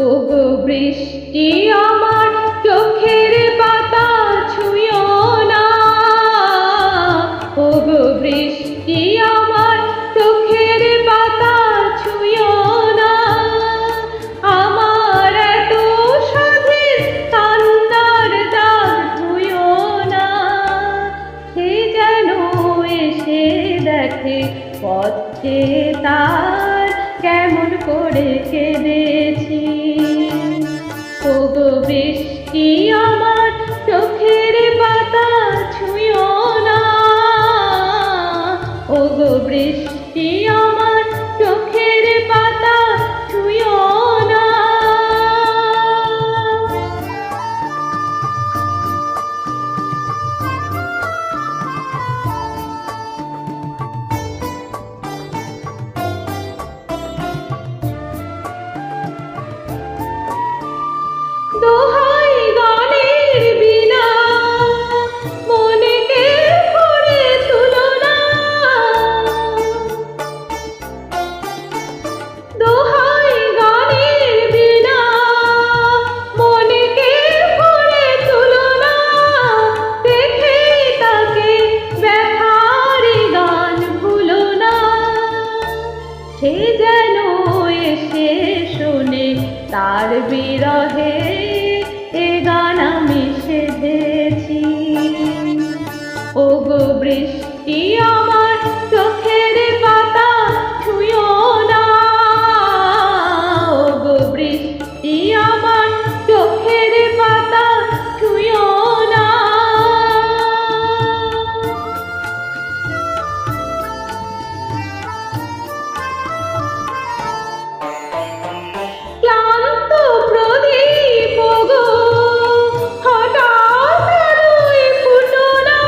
ওগো বৃষ্টি আমার চোখের পাতা ছুঁয়ো না, ওগো বৃষ্টি আমার চোখের পাতা ছুঁয়ো না। আমার এত সাধের কান্নার দাগ ধুয়ো না। সে যেন এসে দেখে পথে তার কেমন করে কেঁদেছি। ওগো বৃষ্টি আমার চোখের পাতা ছুঁয়ো না, ওগো বৃষ্টি আমার চোখের পাতা ছুঁয়ো না। দোহাই গানের বিনা মনেকে ভরে তুলো না, দোহাই গানের বিনা মনেকে ভরে তুলো না। দেখে তাকে ব্যথার গান ভুলো না। সে যেন এসে শোনে তার বিরহে এ গান আমি সেধেছি। ওগো বৃষ্টি আমার চোখের পাতা ছুঁয়ো না, ওগো বৃষ্টি আমার চোখের পাতা ছুঁয়ো না। ক্লান্ত প্রদীপ গো হঠাৎ আলোয় ফুটো না,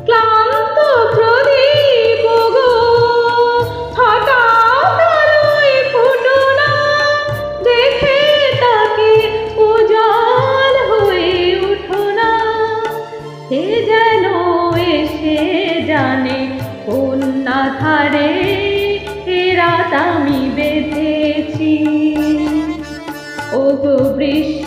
ক্লান্ত প্রদীপ গো হঠাৎ আলোয় ফুটো না। দেখে তাকে উজাল হয়ে উঠো না। সে যেন এসে জানে কোন ধারে এ রাত আমি বেঁধেছি। ওগো বৃষ্টি